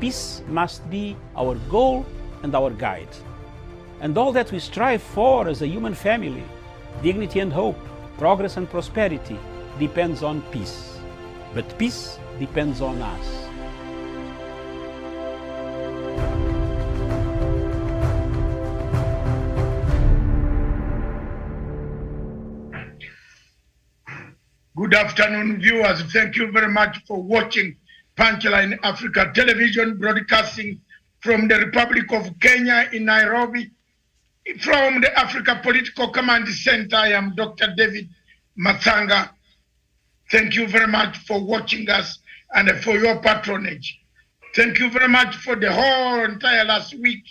peace must be our goal and our guide. And all that we strive for as a human family, dignity and hope, progress and prosperity, depends on peace. But peace depends on us. Good afternoon, viewers. Thank you very much for watching Punchline Africa Television, broadcasting from the Republic of Kenya in Nairobi. From the Africa Political Command Center, I am Dr. David Mathanga. Thank you very much for watching us and for your patronage. Thank you very much for the whole entire last week,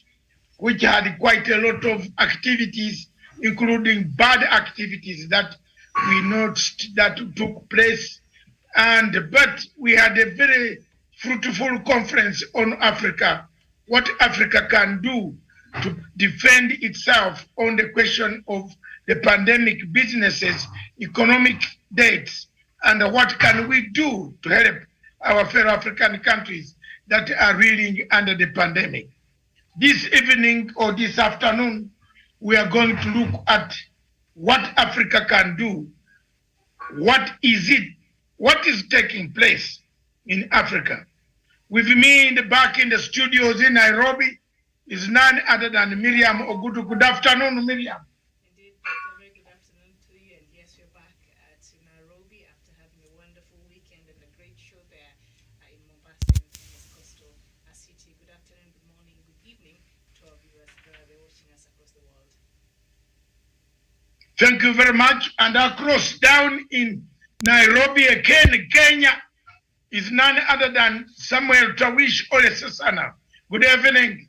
which had quite a lot of activities, including bad activities that we noticed that took place. But we had a very fruitful conference on Africa, what Africa can do to defend itself on the question of the pandemic, businesses, economic debts, and what can we do to help our fellow African countries that are reeling under the pandemic. This evening or this afternoon, we are going to look at what Africa can do. What is it? What is taking place in Africa? With me back in the studios in Nairobi is none other than Miriam Ogudu. Good afternoon, Miriam. Indeed, Dr. Very good afternoon to you. And yes, we're back at Nairobi after having a wonderful weekend and a great show there in Mombasa in the coastal city. Good afternoon, good morning, good evening to our viewers who are watching us across the world. Thank you very much. And across down in Nairobi again, Kenya, is none other than Samuel Tawish Olesesana. Good evening.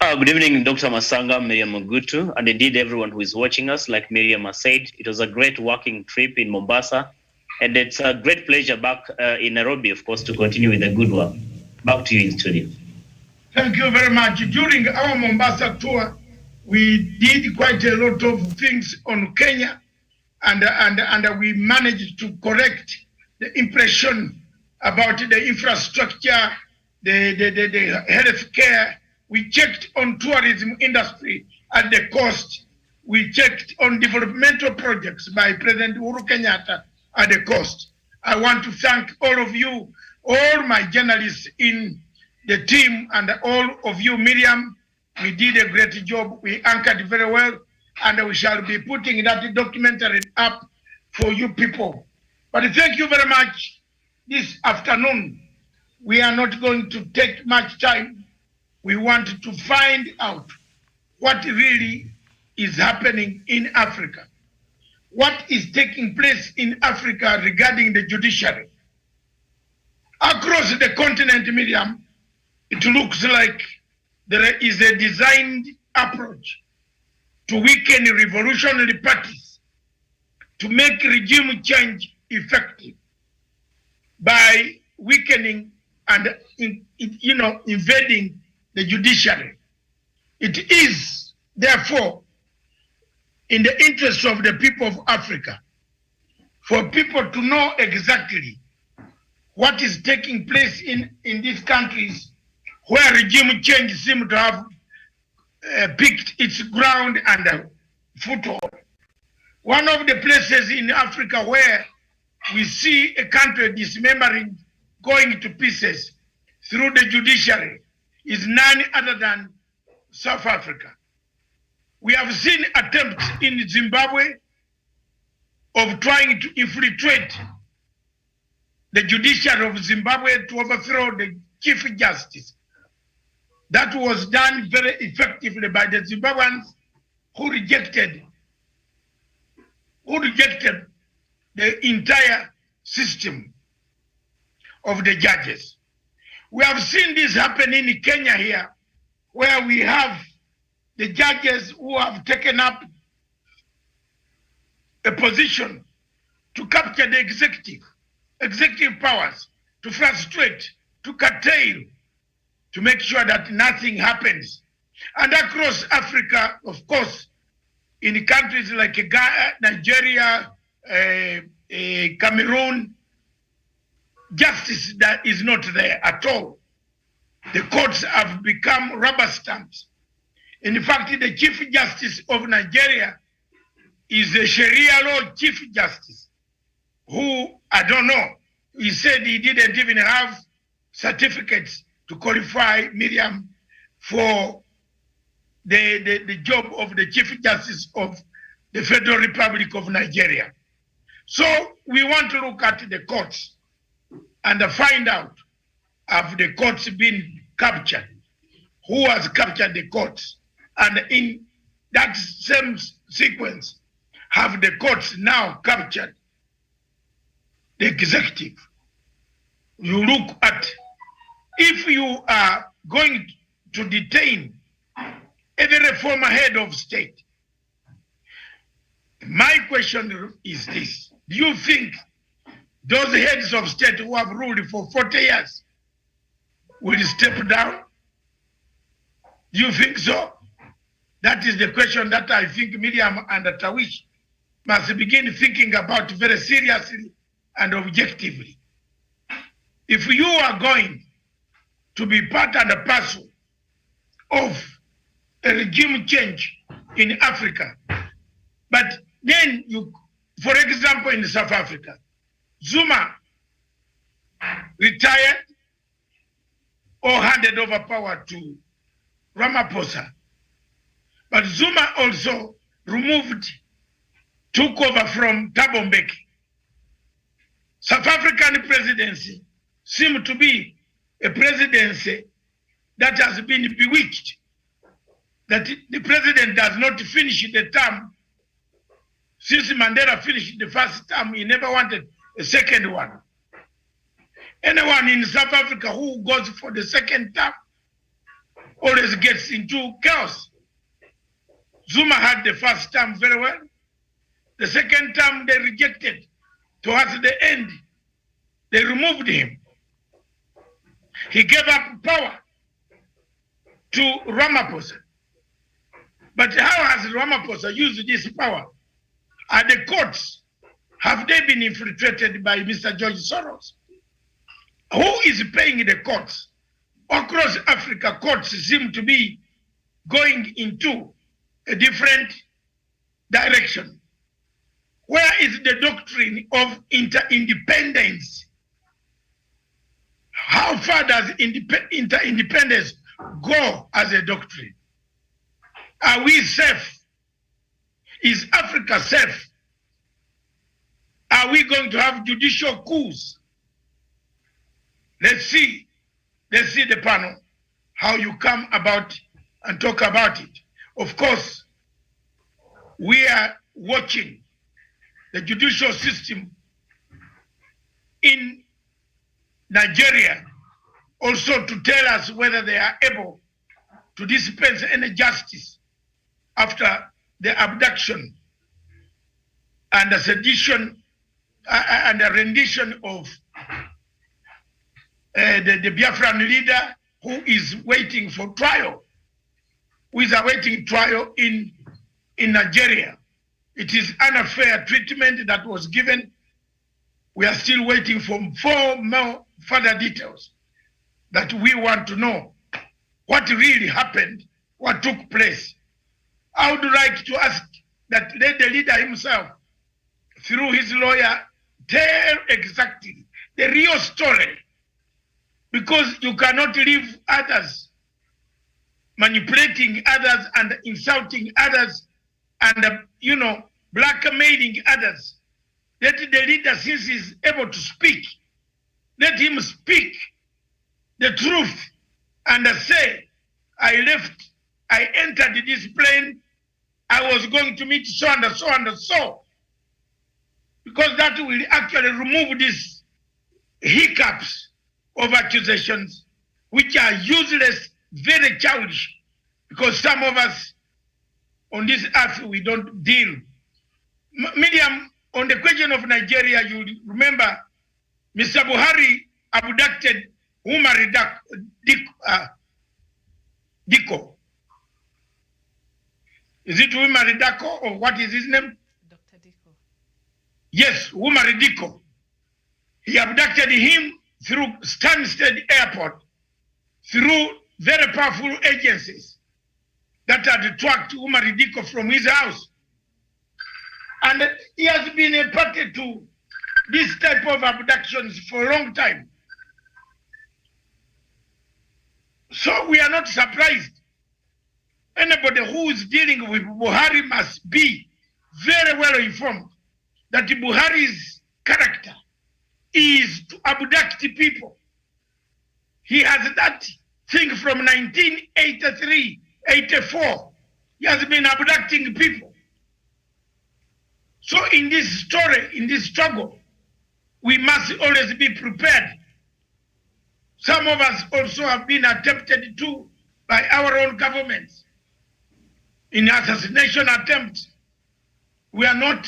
Good evening, Dr. Masanga, Miriam Ogutu, and indeed everyone who is watching us. Like Miriam has said, it was a great working trip in Mombasa, and it's a great pleasure back in Nairobi, of course, to continue with the good work. Back to you in studio. Thank you very much. During our Mombasa tour, we did quite a lot of things on Kenya, and we managed to correct the impression about the infrastructure, the health care. We checked on tourism industry at the coast. We checked on developmental projects by President Uhuru Kenyatta at the coast. I want to thank all of you, all my journalists in the team, and all of you, Miriam. We did a great job. We anchored very well, and we shall be putting that documentary up for you people. But thank you very much. This afternoon, we are not going to take much time. We want to find out what really is happening in Africa. What is taking place in Africa regarding the judiciary. Across the continent, Miriam, it looks like there is a designed approach to weaken revolutionary parties, to make regime change effective by weakening and invading the judiciary. It is, therefore, in the interest of the people of Africa for people to know exactly what is taking place in these countries where regime change seems to have picked its ground and foothold. One of the places in Africa where we see a country dismembering, going to pieces through the judiciary is none other than South Africa. We have seen attempts in Zimbabwe of trying to infiltrate the judiciary of Zimbabwe to overthrow the Chief Justice. That was done very effectively by the Zimbabweans who rejected the entire system of the judges. We have seen this happen in Kenya here, where we have the judges who have taken up a position to capture the executive powers, to frustrate, to curtail, to make sure that nothing happens. And across Africa, of course, in countries like Ghana, Nigeria, Cameroon, justice that is not there at all. The courts have become rubber stamps. In fact, the Chief Justice of Nigeria is a Sharia law Chief Justice who, I don't know, he said he didn't even have certificates to qualify Miriam for the job of the Chief Justice of the Federal Republic of Nigeria. So we want to look at the courts and find out, have the courts been captured? Who has captured the courts? And in that same sequence, have the courts now captured the executive? You look at, if you are going to detain every former head of state, my question is this: do you think those heads of state who have ruled for 40 years will step down? Do you think so? That is the question that I think Miriam and Tawish must begin thinking about very seriously and objectively. If you are going to be part and a parcel of a regime change in Africa, but then you, for example, in South Africa, Zuma retired or handed over power to Ramaphosa. But Zuma also took over from Thabo Mbeki. South African presidency seemed to be a presidency that has been bewitched, that the president does not finish the term. Since Mandela finished the first term, he never wanted a second one. Anyone in South Africa who goes for the second term always gets into chaos. Zuma had the first term very well. The second term they rejected. Towards the end, they removed him. He gave up power to Ramaphosa. But how has Ramaphosa used this power? Are the courts, have they been infiltrated by Mr. George Soros? Who is paying the courts? Across Africa, courts seem to be going into a different direction. Where is the doctrine of interdependence? How far does interdependence go as a doctrine? Are we safe? Is Africa safe? Are we going to have judicial coups? Let's see the panel, how you come about and talk about it. Of course, we are watching the judicial system in Nigeria also to tell us whether they are able to dispense any justice after the abduction and the sedition and the rendition of the Biafran leader who is waiting for trial, who is awaiting trial in Nigeria. It is unfair treatment that was given. We are still waiting for 4 more further details that we want to know what really happened, what took place. I would like to ask that let the leader himself, through his lawyer, tell exactly the real story, because you cannot leave others manipulating others and insulting others and, blackmailing others. Let the leader, since he is able to speak, let him speak the truth and say, I entered this plane, I was going to meet so and so and so. Because that will actually remove these hiccups of accusations, which are useless, very childish, because some of us on this earth, we don't deal. Miriam, on the question of Nigeria, you remember Mr. Buhari abducted Umar Diko. Is it Umar Diko or what is his name? Dr. Diko. Yes, Umar Diko. He abducted him through Stansted Airport, through very powerful agencies that had tracked Umar Diko from his house. And he has been a party to this type of abductions for a long time. So we are not surprised. Anybody who is dealing with Buhari must be very well informed that Buhari's character is to abduct people. He has that thing from 1983, 84. He has been abducting people. So in this story, in this struggle, we must always be prepared. Some of us also have been attempted to by our own governments in assassination attempts. We are not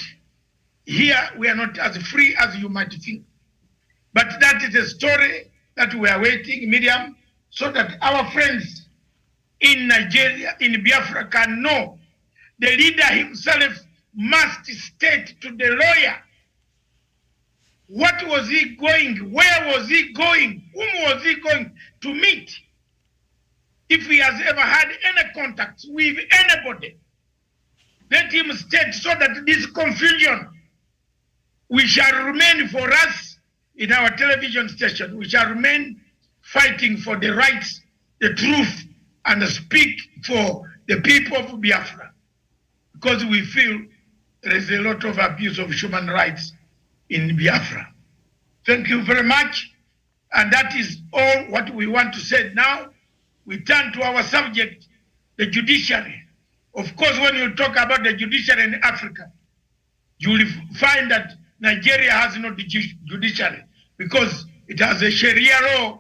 here, we are not as free as you might think. But that is a story that we are waiting, Miriam, so that our friends in Nigeria, in Biafra, can know. The leader himself must state to the lawyer, what was he going, where was he going, whom was he going to meet, if he has ever had any contact with anybody. Let him state so that this confusion, we shall remain for us in our television station, we shall remain fighting for the rights, the truth, and speak for the people of Biafra, because we feel there is a lot of abuse of human rights in Biafra. Thank you very much. And that is all what we want to say now. We turn to our subject, the judiciary. Of course, when you talk about the judiciary in Africa, you will find that Nigeria has no judiciary because it has a Sharia law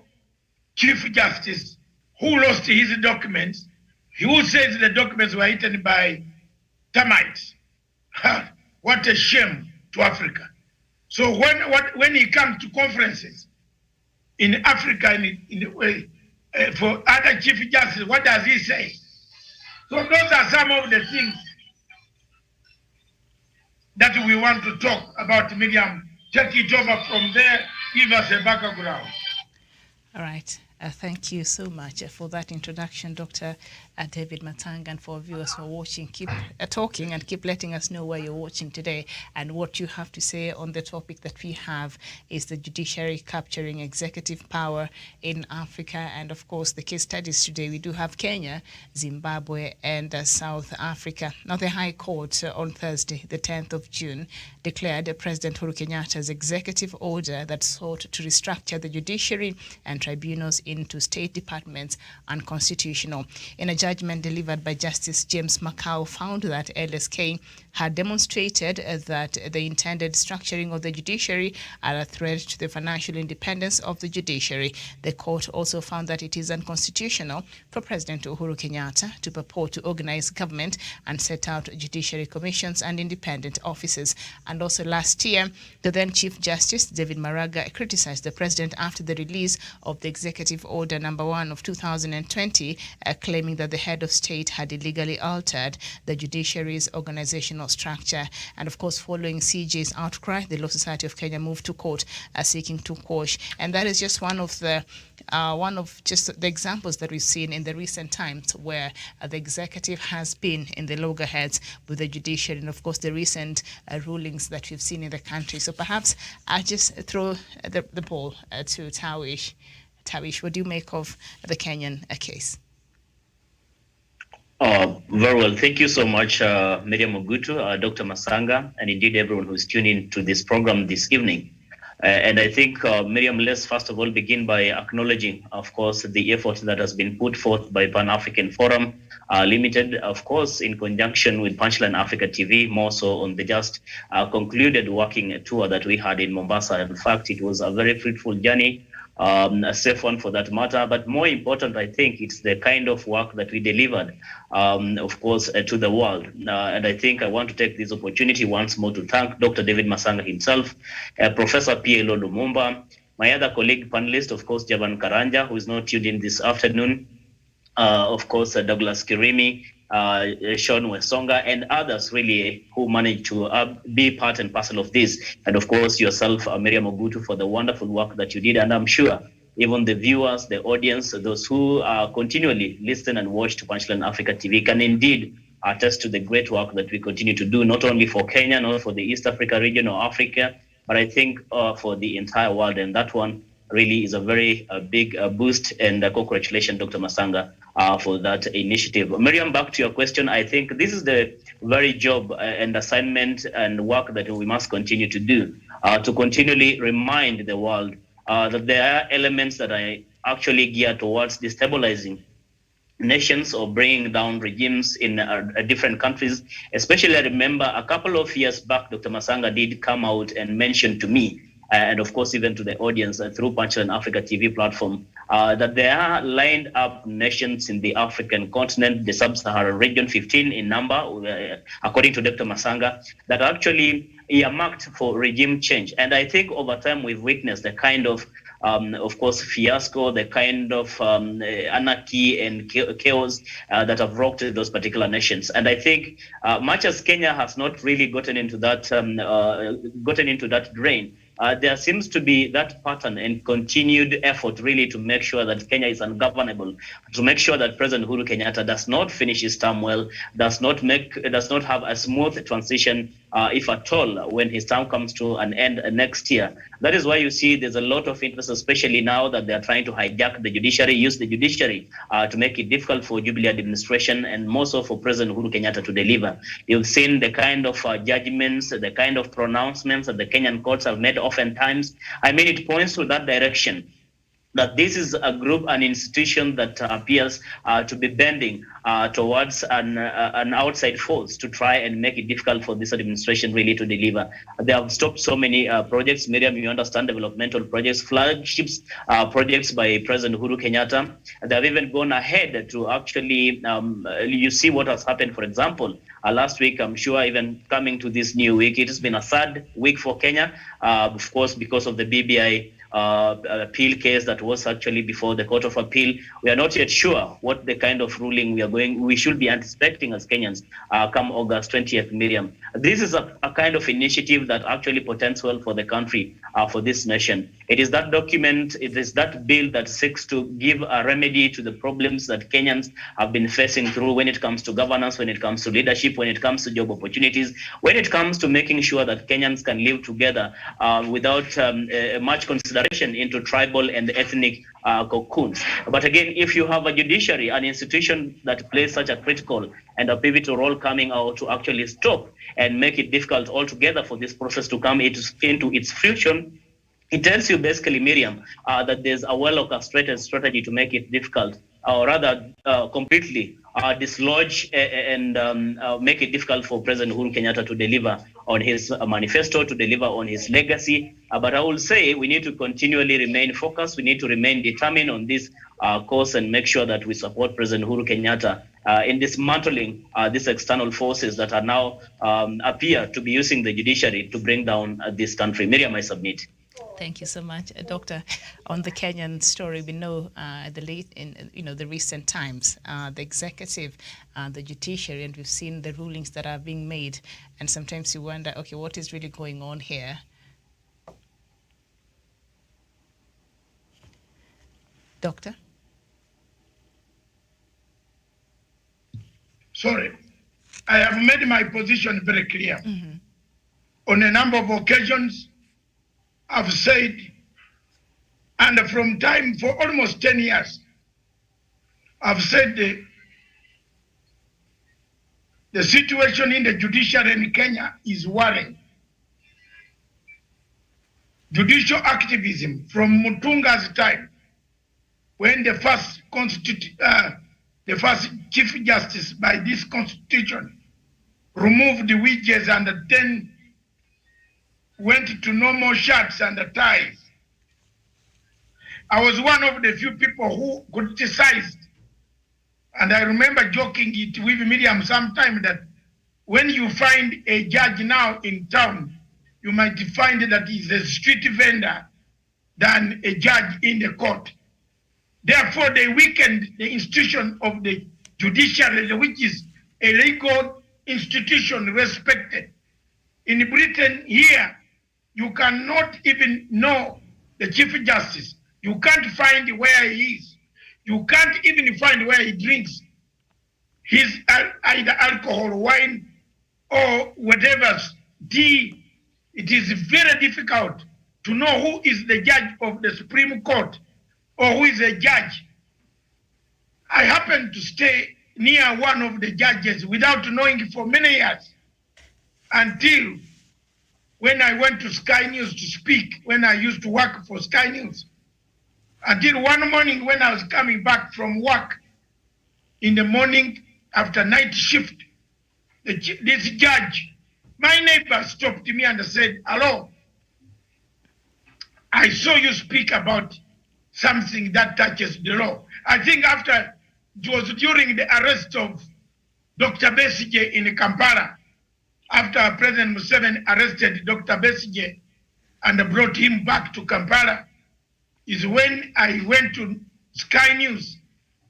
chief justice who lost his documents, who says the documents were eaten by termites. What a shame to Africa. So when he comes to conferences in Africa for other chief justice, what does he say? So those are some of the things that we want to talk about. Miriam, take it over from there, give us a background. All right. Thank you so much for that introduction, Dr. David Matanga, and for viewers who are watching. Keep talking and keep letting us know where you're watching today and what you have to say on the topic that we have is the judiciary capturing executive power in Africa. And of course, the case studies today, we do have Kenya, Zimbabwe, and South Africa. Now, the High Court on Thursday, the 10th of June, declared President Uhuru Kenyatta's executive order that sought to restructure the judiciary and tribunals into state departments unconstitutional. In a judgment delivered by Justice James Makau, found that LSK had demonstrated that the intended structuring of the judiciary are a threat to the financial independence of the judiciary. The court also found that it is unconstitutional for President Uhuru Kenyatta to purport to organize government and set out judiciary commissions and independent offices. And also last year, the then Chief Justice David Maraga criticized the president after the release of the Executive Order number 1 of 2020, claiming that the head of state had illegally altered the judiciary's organizational structure. And of course, following CJ's outcry, the Law Society of Kenya moved to court seeking to quash. And that is just one of the examples that we've seen in the recent times where the executive has been in the loggerheads with the judiciary, and of course the recent rulings that we've seen in the country. So perhaps I'll just throw the ball to Tawish. Tawish, what do you make of the Kenyan case? Very well. Thank you so much, Miriam Ogutu, Dr. Masanga, and indeed everyone who's tuned in to this program this evening. And I think, Miriam, let's first of all begin by acknowledging, of course, the effort that has been put forth by Pan-African Forum Limited, of course, in conjunction with Punchline Africa TV, more so on the just concluded working tour that we had in Mombasa. In fact, it was a very fruitful journey. A safe one for that matter, but more important, I think it's the kind of work that we delivered, of course, to the world. And I think I want to take this opportunity once more to thank Dr. David Masanga himself, Professor P.L.O. Lumumba, my other colleague panelist, of course, Javan Karanja, who is not tuned in this afternoon, of course, Douglas Kirimi, Sean Wesonga, and others really who managed to be part and parcel of this. And of course, yourself, Miriam Ogutu, for the wonderful work that you did. And I'm sure even the viewers, the audience, those who continually listen and watch to Punchline Africa TV can indeed attest to the great work that we continue to do, not only for Kenya, not for the East Africa region or Africa, but I think for the entire world. And that one really is a very big boost. And congratulations, Dr. Masanga, for that initiative. Miriam, back to your question. I think this is the very job and assignment and work that we must continue to do, to continually remind the world that there are elements that are actually geared towards destabilizing nations or bringing down regimes in different countries. Especially, I remember a couple of years back, Dr. Masanga did come out and mention to me, and of course even to the audience through Punchline Africa TV platform, that there are lined up nations in the African continent, the sub-Saharan region, 15 in number, according to Dr. Masanga, that actually earmarked for regime change. And I think over time we've witnessed the kind of course, fiasco, the kind of anarchy and chaos that have rocked those particular nations. And I think much as Kenya has not really gotten into that drain, there seems to be that pattern and continued effort really to make sure that Kenya is ungovernable, to make sure that President Uhuru Kenyatta does not finish his term well, does not have a smooth transition, if at all, when his term comes to an end next year. That is why you see there's a lot of interest, especially now that they're trying to hijack the judiciary, use the judiciary to make it difficult for Jubilee administration and more so for President Uhuru Kenyatta to deliver. You've seen the kind of judgments, the kind of pronouncements that the Kenyan courts have made oftentimes. I mean, it points to that direction, that this is a group, an institution that appears to be bending towards an outside force to try and make it difficult for this administration really to deliver. They have stopped so many projects, Miriam, you understand, developmental projects, flagships projects by President Uhuru Kenyatta. They have even gone ahead to actually, you see what has happened, for example, last week, I'm sure even coming to this new week, it has been a sad week for Kenya, of course, because of the BBI appeal case that was actually before the Court of Appeal. We are not yet sure what the kind of ruling we should be anticipating as Kenyans come August 20th, Miriam. This is a kind of initiative that actually portends well for the country, for this nation. It is that document, it is that bill that seeks to give a remedy to the problems that Kenyans have been facing through when it comes to governance, when it comes to leadership, when it comes to job opportunities, when it comes to making sure that Kenyans can live together without much consideration into tribal and ethnic cocoons. But again, if you have a judiciary, an institution that plays such a critical and a pivotal role coming out to actually stop and make it difficult altogether for this process to come into its fruition, it tells you basically, Miriam, that there's a well-orchestrated strategy to make it difficult, or rather completely dislodge and make it difficult for President Uhuru Kenyatta to deliver on his manifesto, to deliver on his legacy. But I will say we need to continually remain focused. We need to remain determined on this course and make sure that we support President Uhuru Kenyatta in dismantling these external forces that are now appear to be using the judiciary to bring down this country. Miriam, I submit. Thank you so much, Doctor. On the Kenyan story, we know the recent times, the executive, the judiciary, and we've seen the rulings that are being made, and sometimes you wonder, okay, what is really going on here? Doctor? Sorry, I have made my position very clear. Mm-hmm. On a number of occasions, I've said, and from time for almost 10 years, I've said the situation in the judiciary in Kenya is worrying. Judicial activism from Mutunga's time, when the first Chief Justice by this constitution removed the widgets and then went to no more shirts and ties. I was one of the few people who criticized, and I remember joking it with Miriam sometime, that when you find a judge now in town, you might find that he's a street vendor than a judge in the court. Therefore, they weakened the institution of the judiciary, which is a legal institution respected. In Britain here, you cannot even know the Chief Justice. You can't find where he is. You can't even find where he drinks his either alcohol, wine, or whatever, tea. It is very difficult to know who is the judge of the Supreme Court or who is a judge. I happened to stay near one of the judges without knowing for many years, until when I went to Sky News to speak, when I used to work for Sky News. Until one morning when I was coming back from work in the morning after night shift, this judge, my neighbor, stopped me and said, "Hello, I saw you speak about something that touches the law." I think after, it was during the arrest of Dr. Besigye in Kampala, after President Museveni arrested Dr. Besigye and brought him back to Kampala, is when I went to Sky News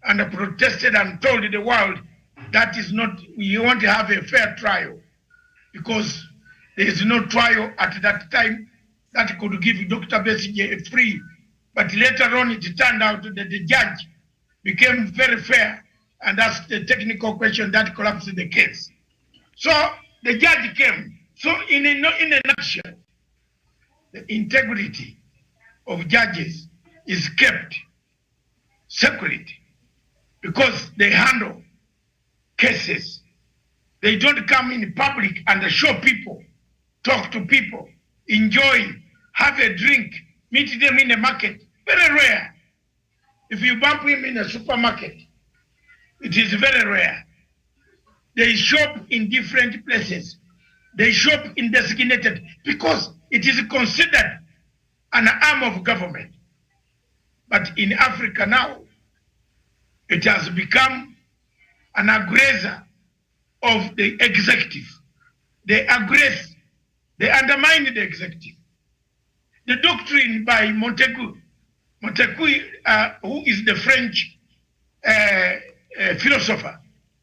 and protested and told the world that is not, we want to have a fair trial, because there is no trial at that time that could give Dr. Besigye a free. But later on, it turned out that the judge became very fair and asked the technical question that collapsed the case. So the judge came. So in a nutshell, the integrity of judges is kept separate because they handle cases. They don't come in public and show people, talk to people, enjoy, have a drink, meet them in the market. Very rare. If you bump him in a supermarket, it is very rare. They shop in different places. They shop in designated, because it is considered an arm of government. But in Africa now, it has become an aggressor of the executive. They aggress, they undermine the executive. The doctrine by Montesquieu, who is the French philosopher,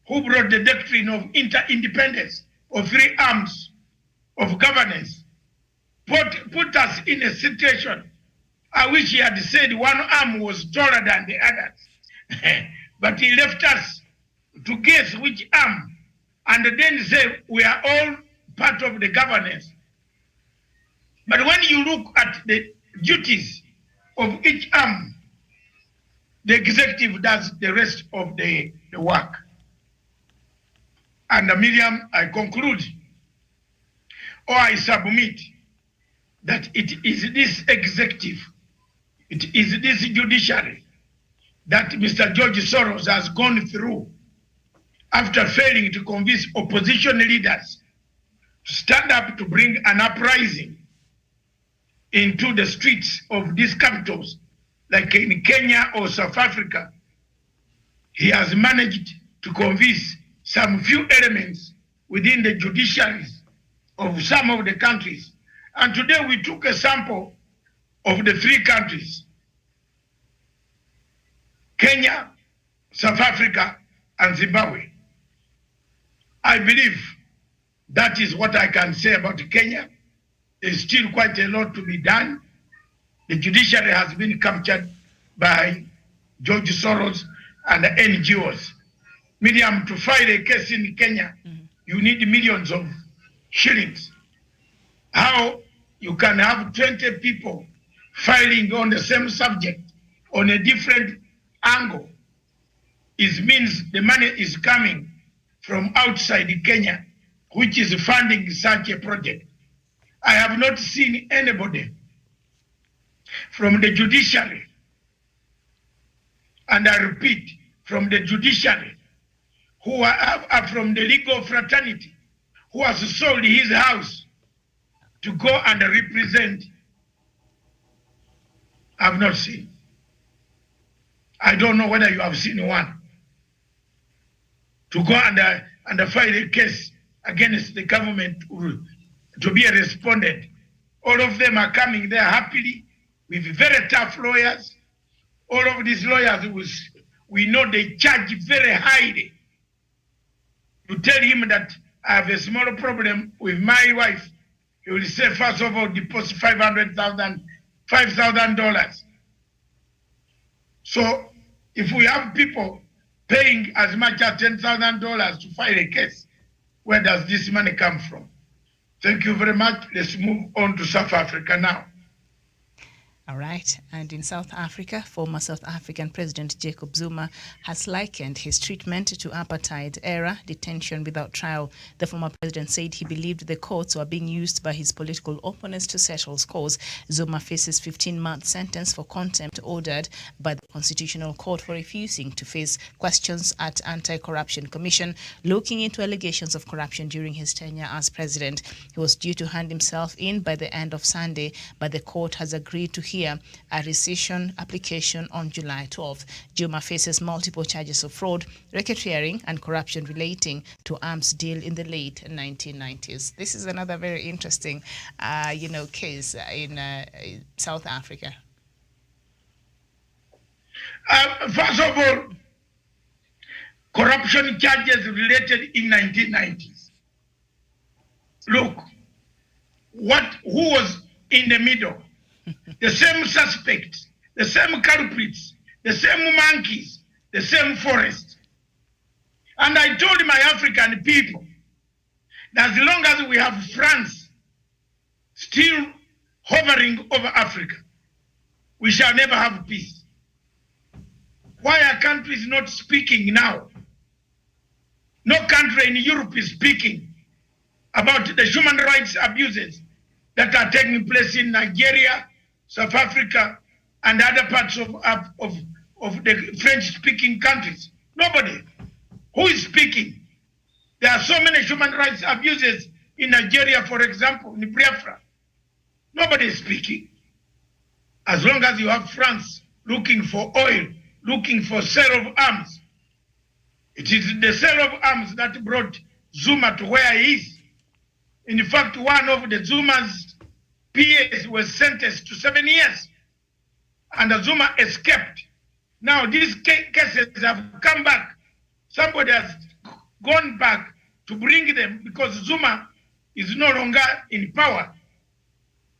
who brought the doctrine of interdependence, of three arms of governance, put us in a situation. I wish he had said one arm was taller than the others. But he left us to guess which arm, and then say we are all part of the governance. But when you look at the duties of each arm, the executive does the rest of the work. And Miriam, I conclude, or I submit, that it is this executive, it is this judiciary that Mr. George Soros has gone through after failing to convince opposition leaders to stand up to bring an uprising into the streets of these capitals, like in Kenya or South Africa. He has managed to convince some few elements within the judiciaries of some of the countries. And today we took a sample of the three countries: Kenya, South Africa, and Zimbabwe. I believe that is what I can say about Kenya. There's still quite a lot to be done. The judiciary has been captured by George Soros and the NGOs. Miriam, to file a case in Kenya, you need millions of shillings. How you can have 20 people filing on the same subject on a different angle means the money is coming from outside Kenya, which is funding such a project. I have not seen anybody from the judiciary, and I repeat, from the judiciary, who are from the legal fraternity, who has sold his house to go and represent. I have not seen. I don't know whether you have seen one. To go and file a case against the government to be a respondent. All of them are coming there happily with very tough lawyers. All of these lawyers, we know they charge very highly. you tell him that I have a small problem with my wife, he will say, first of all, deposit $5,000. So if we have people paying as much as $10,000 to file a case, where does this money come from? Thank you very much. Let's move on to South Africa now. All right. And in South Africa, former South African President Jacob Zuma has likened his treatment to apartheid-era detention without trial. The former president said he believed the courts were being used by his political opponents to settle scores. Zuma faces 15-month sentence for contempt ordered by the Constitutional Court for refusing to face questions at Anti-Corruption Commission looking into allegations of corruption during his tenure as president. He was due to hand himself in by the end of Sunday, but the court has agreed to hear a rescission application on July 12th. Zuma faces multiple charges of fraud, racketeering, and corruption relating to arms deal in the late 1990s. This is another very interesting, case in South Africa. First of all, corruption charges related in 1990s. Look, who was in the middle? The same suspects, the same culprits, the same monkeys, the same forest. And I told my African people that as long as we have France still hovering over Africa, we shall never have peace. Why are countries not speaking now? No country in Europe is speaking about the human rights abuses that are taking place in Nigeria, South Africa, and other parts of the French-speaking countries. Nobody. Who is speaking? There are so many human rights abuses in Nigeria, for example, in Biafra. Nobody is speaking. As long as you have France looking for oil, looking for sale of arms, it is the sale of arms that brought Zuma to where he is. In fact, one of the Zuma's PAs was sentenced to 7 years, and Zuma escaped. Now these cases have come back. Somebody has gone back to bring them because Zuma is no longer in power,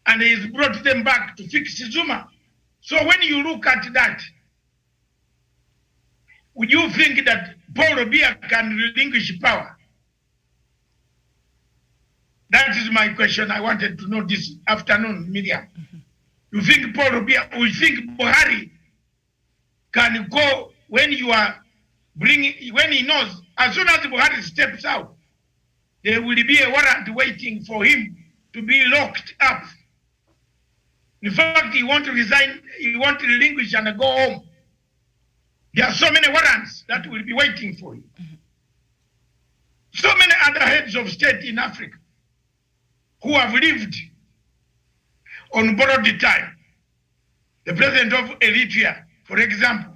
and he's brought them back to fix Zuma. So when you look at that, would you think that Paul Biya can relinquish power? That is my question I wanted to know this afternoon, Miriam. You think Paul Biya, we think Buhari can go when you are when he knows, as soon as Buhari steps out, there will be a warrant waiting for him to be locked up. In fact, he wants to resign, he wants to relinquish and go home. There are so many warrants that will be waiting for him. So many other heads of state in Africa who have lived on borrowed time. The president of Eritrea, for example,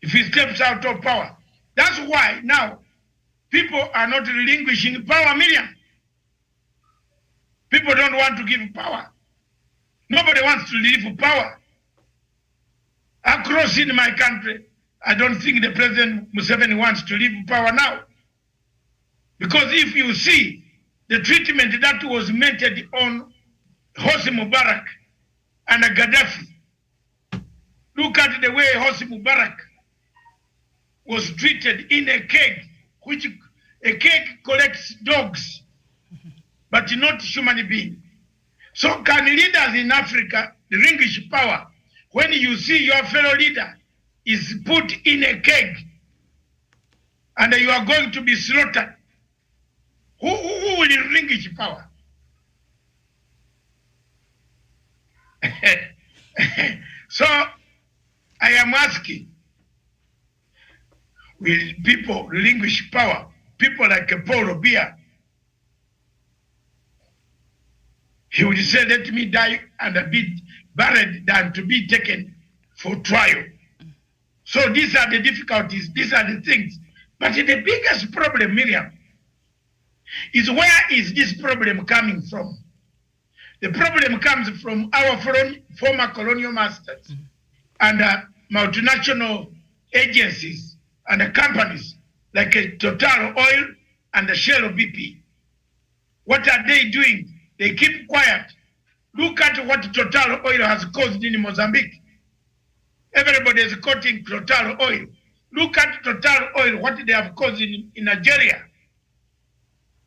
if he steps out of power, that's why now people are not relinquishing power, Miriam. People don't want to give power. Nobody wants to leave power. Across in my country, I don't think the President Museveni wants to leave power now. Because if you see the treatment that was meted on Hosni Mubarak and Gaddafi, look at the way Hosni Mubarak was treated in a cage, which a cage collects dogs, but not human beings. So can leaders in Africa relinquish power when you see your fellow leader is put in a cage and you are going to be slaughtered? Who will relinquish power? So I am asking, will people relinquish power? People like Paul Biya, he would say, let me die and be buried than to be taken for trial. So these are the difficulties, these are the things. But the biggest problem, Miriam, is where is this problem coming from? The problem comes from our former colonial masters and multinational agencies and companies like a Total Oil and the Shell BP. What are they doing? They keep quiet. Look at what Total Oil has caused in Mozambique. Everybody is quoting Total Oil. Look at Total Oil, what they have caused in Nigeria.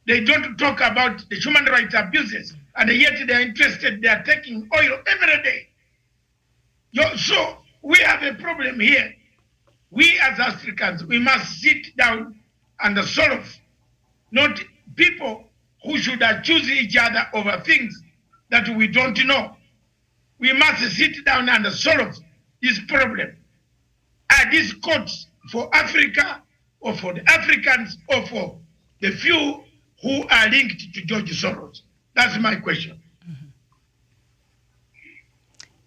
They don't talk about the human rights abuses, and yet they are interested. They are taking oil every day. So we have a problem here. We as Africans, we must sit down and solve, not people who should accuse each other over things that we don't know. We must sit down and solve this problem. Are these courts for Africa or for the Africans or for the few who are linked to George Soros? That's my question.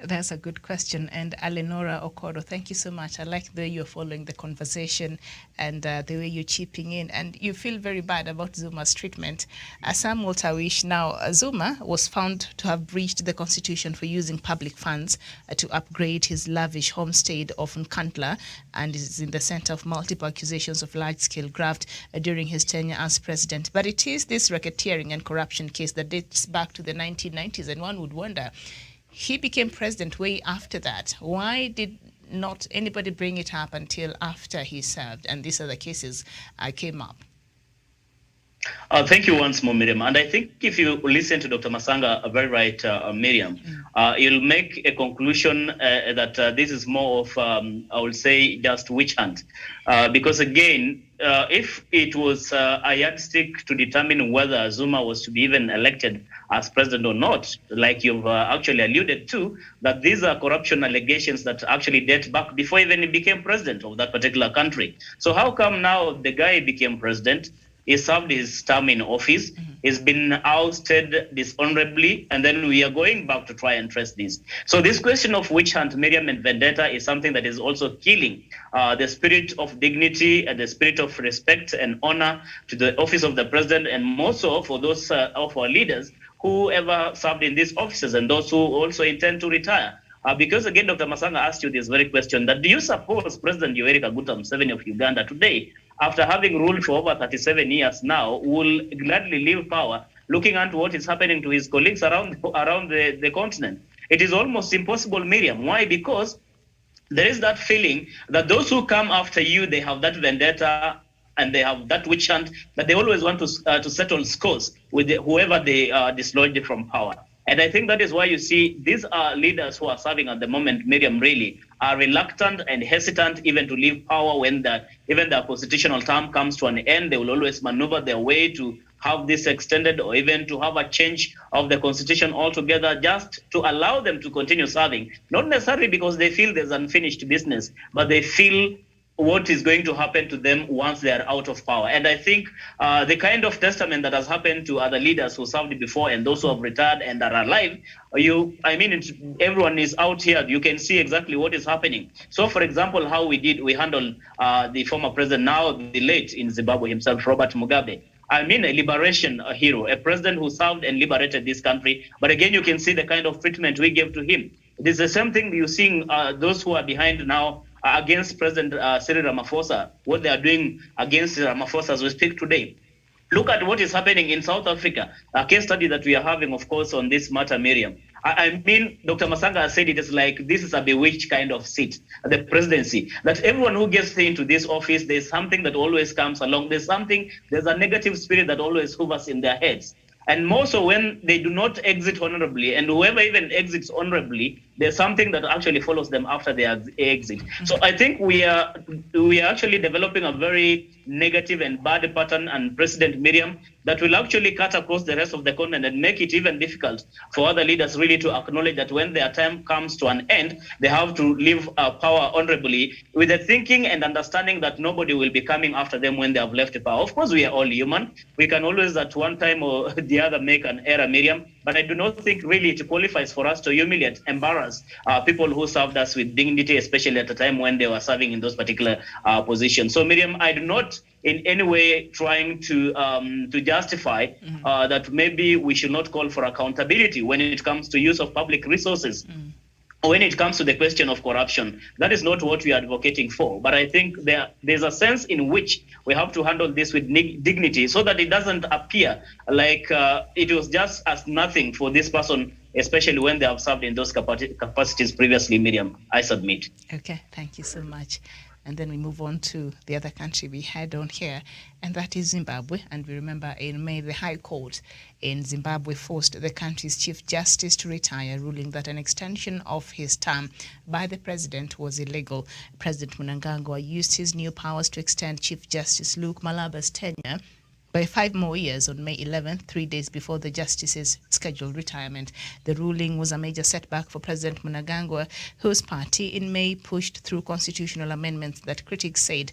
That's a good question. And Alenora Okoro, thank you so much. I like the way you're following the conversation and the way you're chipping in. And you feel very bad about Zuma's treatment. Sam Walter-Wish, now Zuma was found to have breached the constitution for using public funds to upgrade his lavish homestead of Nkandla, and is in the center of multiple accusations of large-scale graft during his tenure as president. But it is this racketeering and corruption case that dates back to the 1990s, and one would wonder, he became president way after that. Why did not anybody bring it up until after he served and these other cases came up? Thank you once more, Miriam. And I think if you listen to Dr. Masanga, very right, Miriam, you'll make a conclusion that this is more of, I would say, just witch hunt. Because again, if it was a yardstick to determine whether Zuma was to be even elected as president or not, like you've actually alluded to, that these are corruption allegations that actually date back before even he became president of that particular country. So how come now the guy became president? He served his term in office. He's been ousted dishonorably, and then we are going back to try and trace this. So this question of witch hunt, Miriam, and vendetta is something that is also killing the spirit of dignity and the spirit of respect and honor to the office of the president, and more so for those of our leaders who ever served in these offices and those who also intend to retire. Because again, Dr. Masanga asked you this very question, that do you suppose President Yoweri Kaguta Museveni of Uganda today, after having ruled for over 37 years now, will gladly leave power, looking at what is happening to his colleagues around the continent? It is almost impossible, Miriam. Why? Because there is that feeling that those who come after you, they have that vendetta and they have that witch hunt, that they always want to settle scores with whoever they dislodge from power. And I think that is why you see these are leaders who are serving at the moment, Miriam, really are reluctant and hesitant even to leave power when even the constitutional term comes to an end. They will always maneuver their way to have this extended or even to have a change of the constitution altogether, just to allow them to continue serving. Not necessarily because they feel there's unfinished business, but they feel what is going to happen to them once they are out of power. And I think the kind of testament that has happened to other leaders who served before and those who have retired and are alive, everyone is out here. You can see exactly what is happening. So, for example, how we handled the former president, now the late in Zimbabwe himself, Robert Mugabe. A liberation hero, a president who served and liberated this country. But again, you can see the kind of treatment we gave to him. It is the same thing you're seeing those who are behind now against President Cyril Ramaphosa, what they are doing against Ramaphosa as we speak today. Look at what is happening in South Africa, a case study that we are having, of course, on this matter, Miriam. Dr. Masanga has said it is like this is a bewitched kind of seat, the presidency, that everyone who gets into this office, there's something that always comes along. There's a negative spirit that always hovers in their heads. And more so when they do not exit honorably, and whoever even exits honorably, there's something that actually follows them after they exit. So I think we are actually developing a very negative and bad pattern and precedent, Miriam, that will actually cut across the rest of the continent and make it even difficult for other leaders really to acknowledge that when their time comes to an end, they have to leave power honorably, with the thinking and understanding that nobody will be coming after them when they have left the power. Of course, we are all human. We can always at one time or the other make an error, Miriam, but I do not think really it qualifies for us to humiliate, embarrass people who served us with dignity, especially at a time when they were serving in those particular positions. So, Miriam, I do not in any way trying to justify that maybe we should not call for accountability when it comes to use of public resources. when it comes to the question of corruption, that is not what we are advocating for. But I think there's a sense in which we have to handle this with dignity so that it doesn't appear like it was just as nothing for this person, especially when they have served in those capacities previously. Miriam, I submit. Okay, thank you so much. And then we move on to the other country we had on here, and that is Zimbabwe. And we remember in May, the High Court in Zimbabwe forced the country's Chief Justice to retire, ruling that an extension of his term by the president was illegal. President Mnangagwa used his new powers to extend Chief Justice Luke Malaba's tenure by 5 more years on May 11th, 3 days before the justice's scheduled retirement. The ruling was a major setback for President Mnangagwa, whose party in May pushed through constitutional amendments that critics said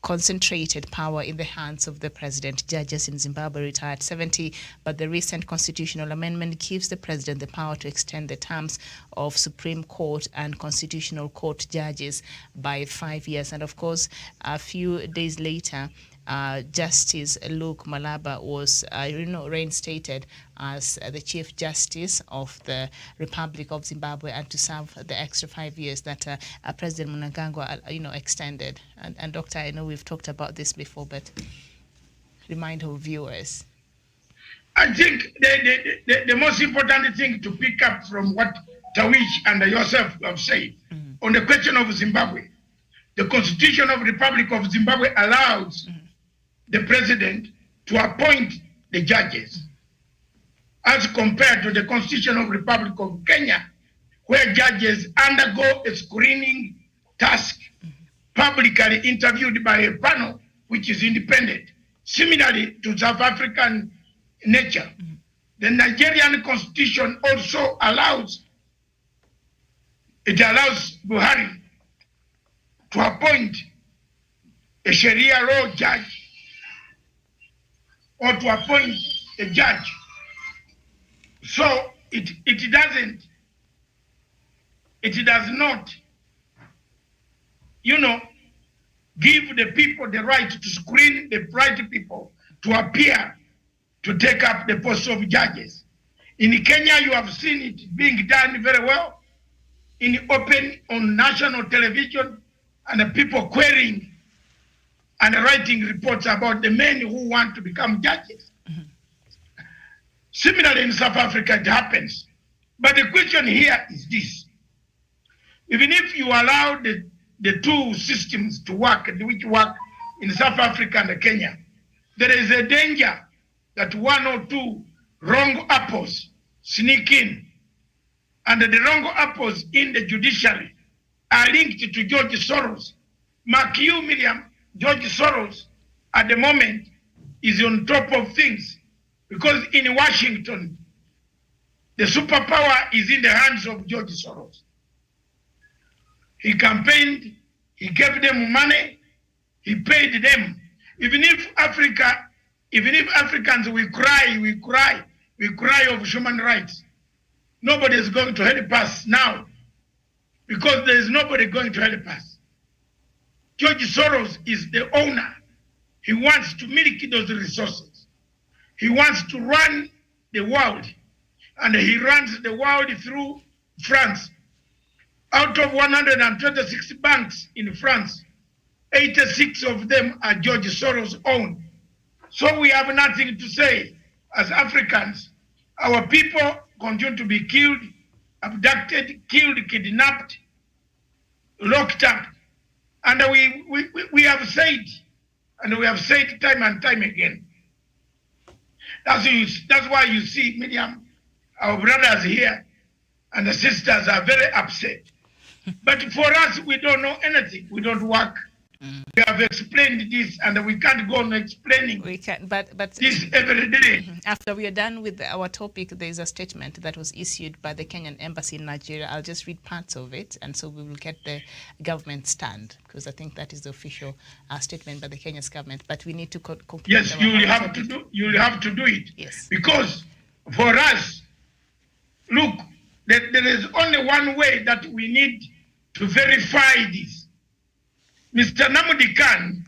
concentrated power in the hands of the president. Judges in Zimbabwe retired 70, but the recent constitutional amendment gives the president the power to extend the terms of Supreme Court and Constitutional Court judges by 5 years. And of course, a few days later, Justice Luke Malaba was reinstated as the Chief Justice of the Republic of Zimbabwe, and to serve the extra 5 years that President Mnangagwa extended. And Doctor, I know we've talked about this before, but remind our viewers. I think the most important thing to pick up from what Tawish and yourself have said on the question of Zimbabwe, the Constitution of the Republic of Zimbabwe allows the president to appoint the judges, as compared to the Constitution of the Republic of Kenya, where judges undergo a screening task, publicly interviewed by a panel which is independent. Similarly to South African nature, the Nigerian Constitution also allows Buhari to appoint a Sharia law judge or to appoint a judge. So it does not, give the people the right to screen the right people to appear to take up the post of judges. In Kenya, you have seen it being done very well in open on national television, and the people querying and writing reports about the men who want to become judges. Similarly, in South Africa, it happens. But the question here is this. Even if you allow the two systems to work, which work in South Africa and Kenya, there is a danger that one or two wrong apples sneak in. And the wrong apples in the judiciary are linked to George Soros. Mark you, Miriam, George Soros at the moment is on top of things, because in Washington, the superpower is in the hands of George Soros. He campaigned, he gave them money, he paid them. Even if Africans we cry of human rights, nobody is going to help us now, because there is nobody going to help us. George Soros is the owner. He wants to milk those resources. He wants to run the world, and he runs the world through France. Out of 126 banks in France, 86 of them are George Soros owned. So we have nothing to say as Africans. Our people continue to be killed, abducted, killed, kidnapped, locked up. And we have said, and we have said time and time again. That's why you see, Miriam, our brothers here and the sisters are very upset. But for us, we don't know anything. We don't work. We have explained this, and we can't go on explaining but this every day. After we are done with our topic, there is a statement that was issued by the Kenyan Embassy in Nigeria. I'll just read parts of it, and so we will get the government stand, because I think that is the official statement by the Kenya's government. But we need to conclude. Yes, you will have to do it. Yes. Because for us, look, there is only one way that we need to verify this. Mr. Namudi Khan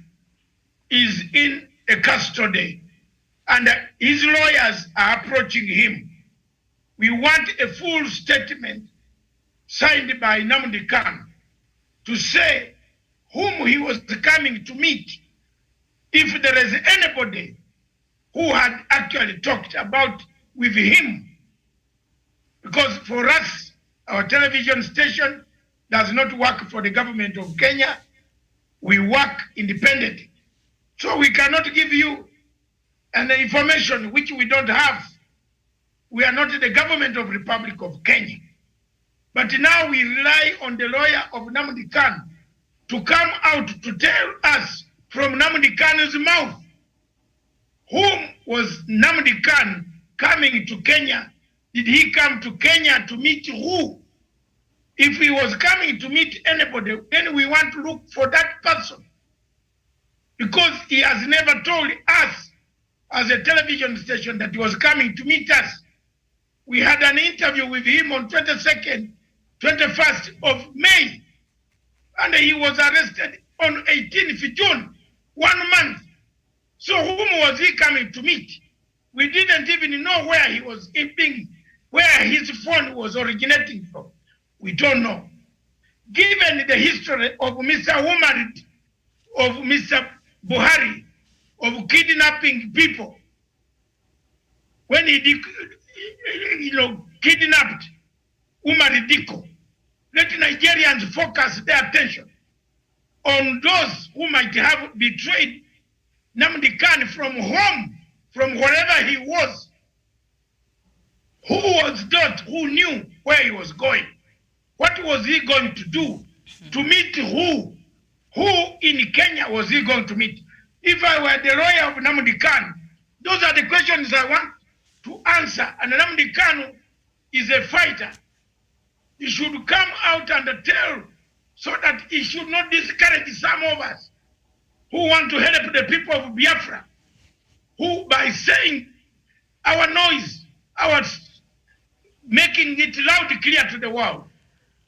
is in a custody, and his lawyers are approaching him. We want a full statement signed by Nnamdi Kanu to say whom he was coming to meet, if there is anybody who had actually talked about with him. Because for us, our television station does not work for the government of Kenya. We work independently. So we cannot give you an information which we don't have. We are not the government of Republic of Kenya. But now we rely on the lawyer of Nnamdi Kanu to come out to tell us from Nnamdi Kanu's mouth, whom was Nnamdi Kanu coming to Kenya? Did he come to Kenya to meet who? If he was coming to meet anybody, then we want to look for that person. Because he has never told us as a television station that he was coming to meet us. We had an interview with him on 22nd, 21st of May, and he was arrested on 18th June, 1 month. So whom was he coming to meet? We didn't even know where he was being, where his phone was originating from. We don't know. Given the history of Mr. Umar, of Mr. Buhari, of kidnapping people, when he kidnapped Umar Diko, let Nigerians focus their attention on those who might have betrayed Nnamdi Kanu from home, from wherever he was. Who was that who knew where he was going? What was he going to do? To meet who? Who in Kenya was he going to meet? If I were the lawyer of Nnamdi Kanu, those are the questions I want to answer. And Nnamdi Kanu is a fighter. He should come out and tell, so that he should not discourage some of us who want to help the people of Biafra, who by saying our noise, our making it loud and clear to the world,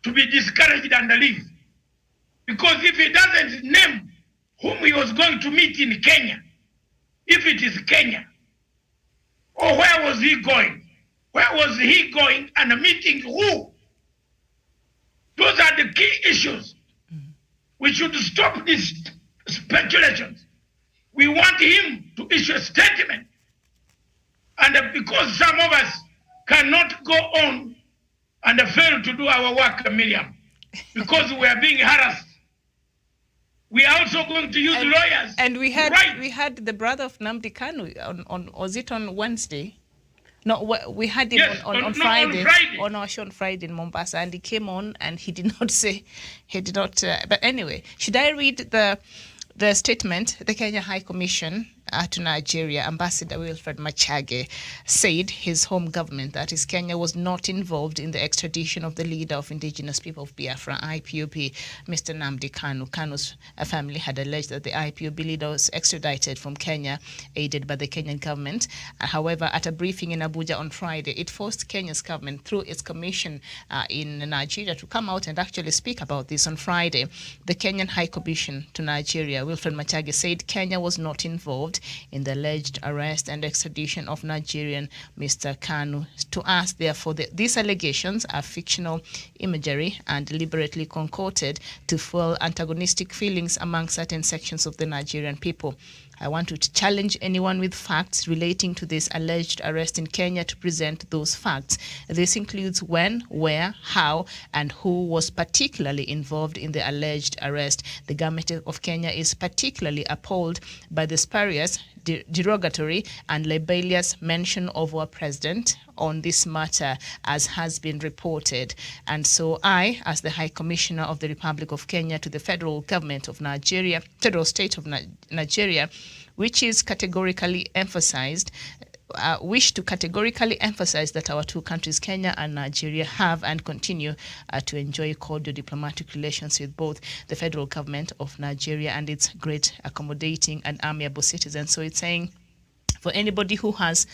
to be discouraged and leave. Because if he doesn't name whom he was going to meet in Kenya, if it is Kenya, or where was he going? Where was he going and meeting who? Those are the key issues. We should stop these speculations. We want him to issue a statement. And because some of us cannot go on and fail to do our work, Miriam, because we are being harassed, we are also going to use lawyers. And we had the brother of Nnamdi Kanu on was it on Wednesday? No, we had him on Friday, on our show on Friday in Mombasa, and he came on and he did not say, but anyway, should I read the statement? The Kenya High Commission to Nigeria, Ambassador Wilfred Machage, said his home government, that is Kenya, was not involved in the extradition of the leader of indigenous people of Biafra, IPOB, Mr. Nnamdi Kanu. Kanu's family had alleged that the IPOB leader was extradited from Kenya, aided by the Kenyan government. However, at a briefing in Abuja on Friday, it forced Kenya's government, through its commission in Nigeria, to come out and actually speak about this on Friday. The Kenyan High Commission to Nigeria, Wilfred Machage, said Kenya was not involved in the alleged arrest and extradition of Nigerian Mr. Kanu. To us, therefore, these allegations are fictional imagery and deliberately concocted to fuel antagonistic feelings among certain sections of the Nigerian people. I want to challenge anyone with facts relating to this alleged arrest in Kenya to present those facts. This includes when, where, how, and who was particularly involved in the alleged arrest. The government of Kenya is particularly appalled by the spurious, derogatory, and libellous mention of our president on this matter, as has been reported. And so I, as the High Commissioner of the Republic of Kenya to the federal government of Nigeria, federal state of Nigeria, which is categorically emphasized, wish to categorically emphasize that our two countries, Kenya and Nigeria, have and continue to enjoy cordial diplomatic relations with both the federal government of Nigeria and its great, accommodating, and amiable citizens. So it's saying, for anybody who has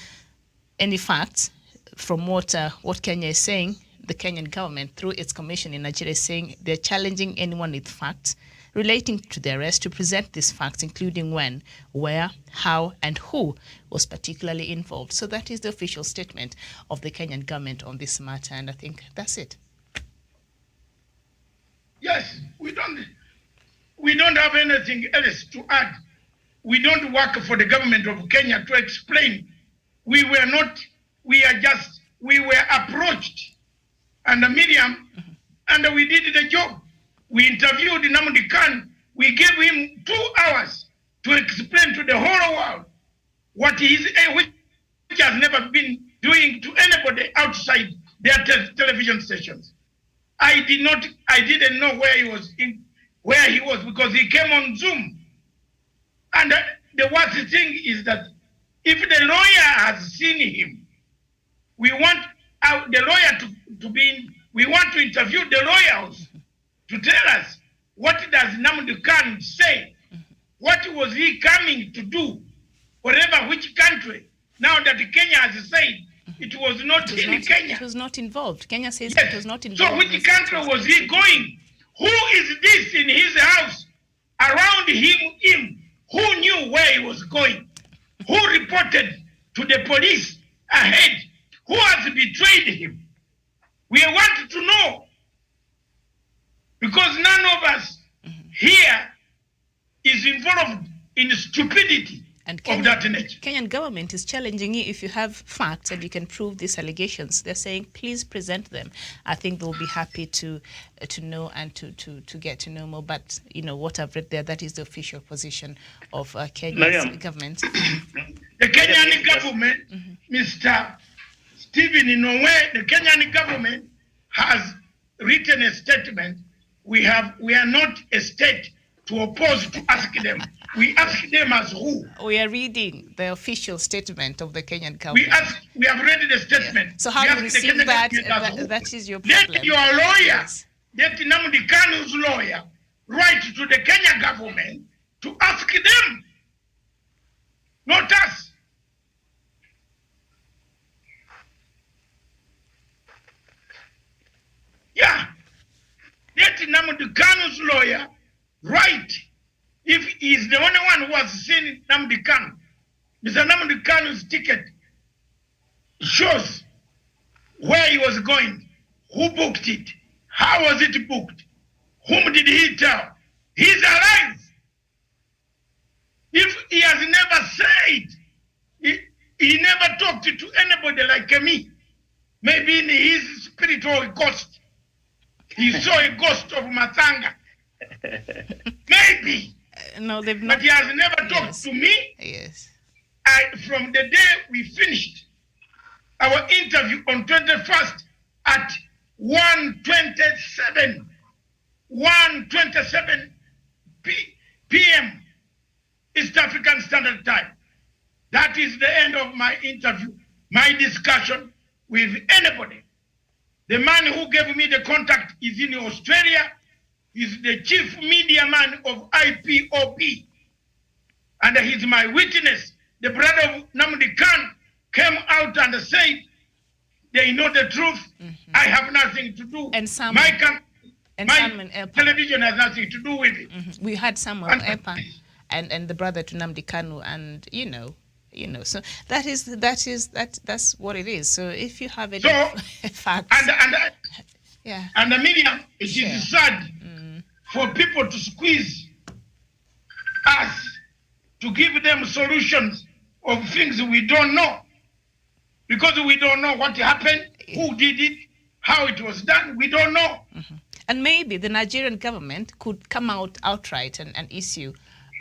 any facts from what Kenya is saying, the Kenyan government, through its commission in Nigeria, is saying they're challenging anyone with facts relating to the arrest to present these facts, including when, where, how, and who was particularly involved. So that is the official statement of the Kenyan government on this matter, and I think that's it. Yes, we don't have anything else to add. We don't work for the government of Kenya to explain. We were approached, and Miriam, and we did the job. We interviewed Nnamdi Kanu. We gave him 2 hours to explain to the whole world what he is, which has never been doing to anybody outside their television stations. I didn't know where he was because he came on Zoom. And the worst thing is that if the lawyer has seen him, we want the lawyer we want to interview the lawyers to tell us, what does Nnamdi Kanu say? What was he coming to do? Whatever, which country? Now that Kenya has said it was not in Kenya. It was not involved. Kenya says Yes. it was not involved. So which country was he going? Who is this in his house? Around him, who knew where he was going? Who reported to the police ahead? Who has betrayed him? We want to know. Because none of us here is involved in stupidity And of that nature. Kenyan government is challenging you if you have facts and you can prove these allegations. They're saying, please present them. I think they'll be happy to know and to get to know more. But, what I've read there, that is the official position of Kenya's government. The Kenyan government, Mr. Stephen Inoue, the Kenyan government has written a statement. We are not a state to oppose to ask them. We ask them as who? We are reading the official statement of the Kenyan government. We have read the statement. Yeah. So how you receive that, that is your problem. Let your lawyer, let Nnamdi Kanu's lawyer, write to the Kenya government to ask them, not us. Yeah. Let Nnamdi Kanu's lawyer write. If he's the only one who has seen Nnamdi Kanu, Mr. Nnamdi Kanu's ticket shows where he was going, who booked it, how was it booked, whom did he tell? He's alive. If he has never said, he never talked to anybody like me, maybe in his spiritual ghost, he saw a ghost of Matanga. Maybe. No, they've not. But he has never talked to me. Yes. From the day we finished our interview on 21st at 1:27 p.m. East African Standard Time. That is the end of my interview, my discussion with anybody. The man who gave me the contact is in Australia. He's the chief media man of IPOB. And he's my witness. The brother of Nnamdi Kanu came out and said, they know the truth. I have nothing to do. And my television has nothing to do with it. We had Samuel Epa and the brother to Nnamdi Kanu, and so that's what it is. So if you have any facts, and Miriam, it is sad for people to squeeze us to give them solutions of things we don't know, because we don't know what happened, who did it, how it was done. We don't know. And maybe the Nigerian government could come out outright and issue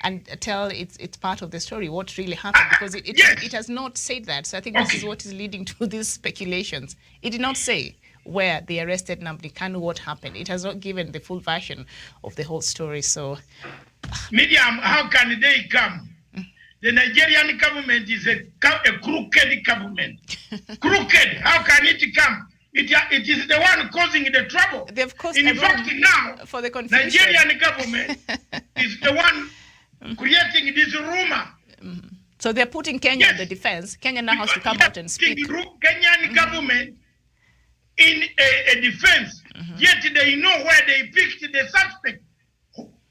and tell it's part of the story what really happened, because it has not said that. So I think this is what is leading to these speculations. It did not say where they arrested Nnamdi Kanu, what happened. It has not given the full version of the whole story. So, Miriam, how can they come? The Nigerian government is a crooked government. Crooked, how can it come? It is the one causing the trouble. They've caused in fact, now, for the confusion. Nigerian government is the one creating this rumor. So they're putting Kenya in the defense. Kenya now has to come out and speak. Kenyan government in a defense, yet they know where they picked the suspect.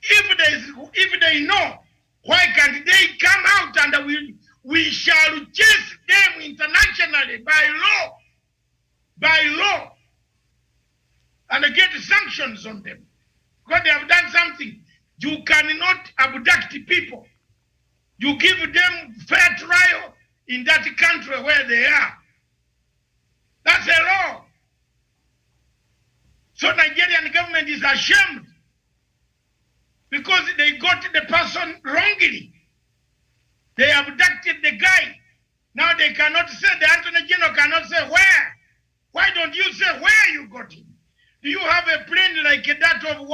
If they know, why can't they come out and we shall chase them internationally by law, and get sanctions on them? because they have done something. You cannot abduct people. You give them fair trial in that country where they are. That's a law. So Nigerian government is ashamed because they got the person wrongly. They abducted the guy. Now they cannot say, the Attorney General cannot say where. Why don't you say where you got him? Do you have a plane like that of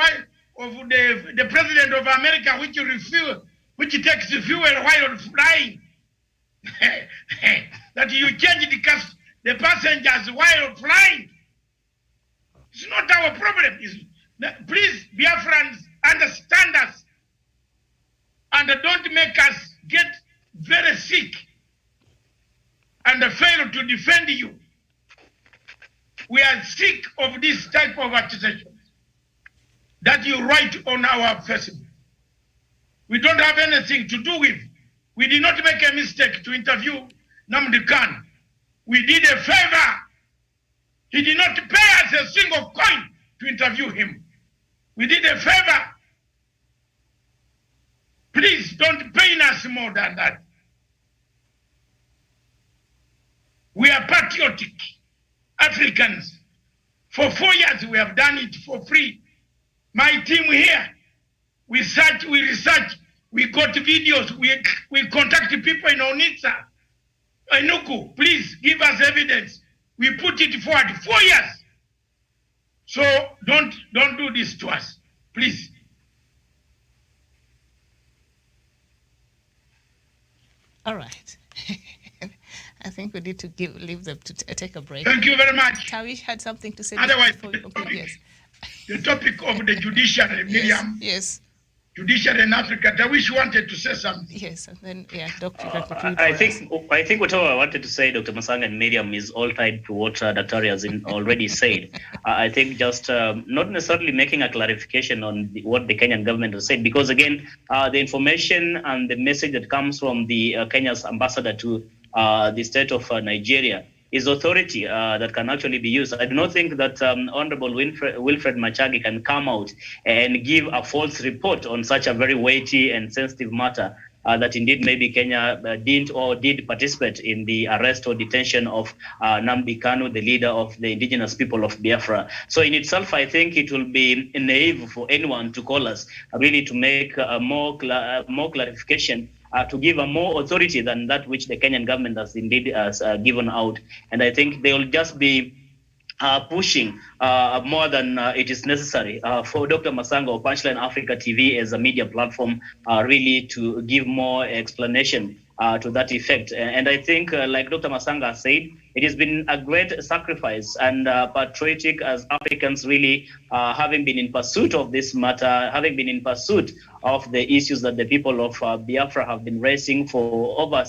the President of America which takes the fuel while flying? That you change the passengers while flying? It's not our problem. Please, Biafrans, understand us and don't make us get very sick and fail to defend you. We are sick of this type of accusations that you write on our Facebook. We don't have anything to do with. We did not make a mistake to interview Nnamdi Kanu. We did a favor. He did not pay us a single coin to interview him. We did a favor. Please don't pain us more than that. We are patriotic Africans. For 4 years we have done it for free. My team here, we research, we got videos, we contact people in Onitsha, Enugu, please give us evidence. We put it forward 4 years. So don't do this to us, please. All right. I think we need to leave them to take a break. Thank you very much. Tawish had something to say. Otherwise, before you conclude. Yes. The topic of the judiciary, Miriam. Yes. Judiciary in Africa. Tawish wanted to say something. Yes, and then Doctor. I think whatever I wanted to say, Dr. Masanga and Miriam, is all tied to what Dr. has already said. I think just not necessarily making a clarification on what the Kenyan government has said, because again, the information and the message that comes from the Kenya's ambassador to the state of Nigeria is authority that can actually be used. I do not think that Honorable Wilfred Machagi can come out and give a false report on such a very weighty and sensitive matter that indeed maybe Kenya did participate in the arrest or detention of Nnamdi Kanu, the leader of the indigenous people of Biafra. So in itself, I think it will be naive for anyone to call us really to make more clarification, to give a more authority than that which the Kenyan government has indeed given out. And I think they will just be pushing more than it is necessary for Dr. Masanga or Punchline Africa TV as a media platform really to give more explanation to that effect. And I think, like Dr. Masanga said, it has been a great sacrifice and patriotic as Africans really having been in pursuit of this matter, having been in pursuit of the issues that the people of Biafra have been raising for over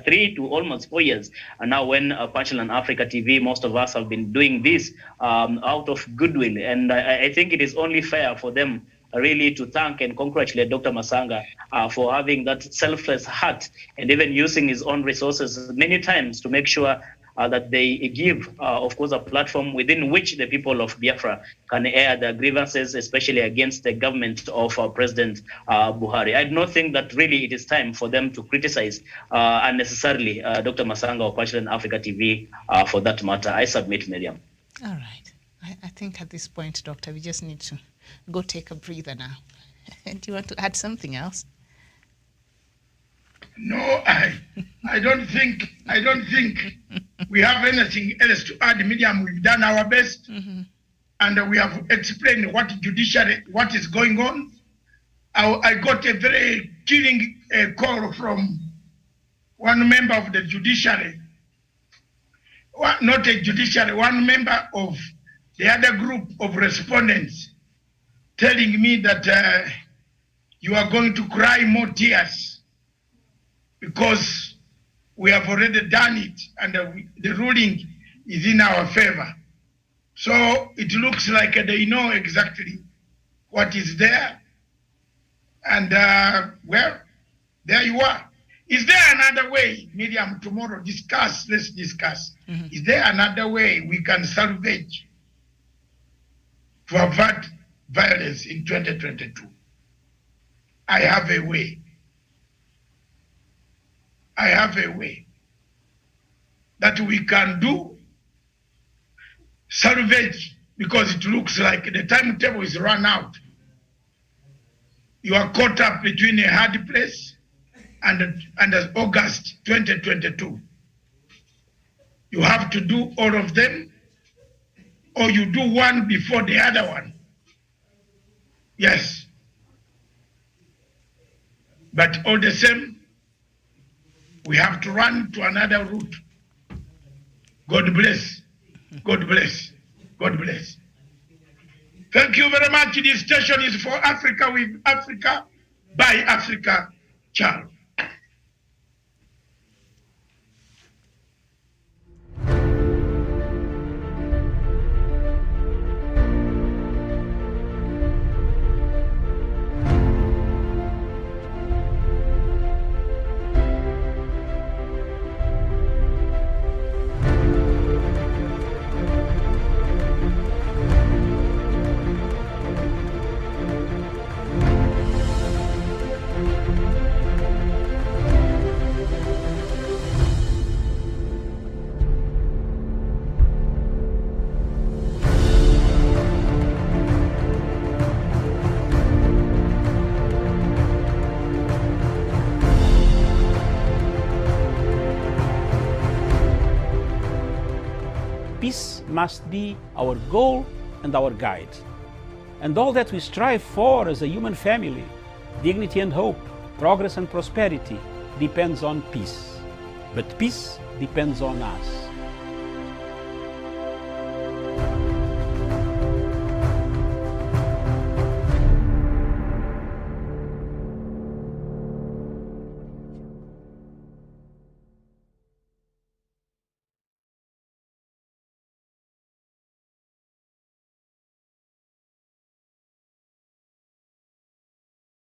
3 to almost 4 years. And now when Punchline Africa TV, most of us have been doing this out of goodwill. And I think it is only fair for them really to thank and congratulate Dr. Masanga for having that selfless heart and even using his own resources many times to make sure that they give, of course, a platform within which the people of Biafra can air their grievances, especially against the government of President Buhari. I do not think that really it is time for them to criticize unnecessarily Dr. Masanga or Punchline Africa TV for that matter. I submit, Miriam. All right. I think at this point, Doctor, we just need to go take a breather now. Do you want to add something else? No, I don't think we have anything else to add. Miriam, we've done our best, and we have explained what is going on. I got a very chilling call from one member of the judiciary, not a judiciary, one member of the other group of respondents, telling me that you are going to cry more tears because we have already done it and the ruling is in our favor. So it looks like they know exactly what is there. And well, there you are. Is there another way, Miriam, tomorrow let's discuss. Is there another way we can salvage to avert violence in 2022. I have a way. I have a way that we can do salvage, because it looks like the timetable is run out. You are caught up between a hard place and August 2022. You have to do all of them, or you do one before the other one. Yes. But all the same, we have to run to another route. God bless. God bless. God bless. Thank you very much. This station is for Africa, with Africa, by Africa. Ciao. Peace must be our goal and our guide. And all that we strive for as a human family, dignity and hope, progress and prosperity, depends on peace. But peace depends on us.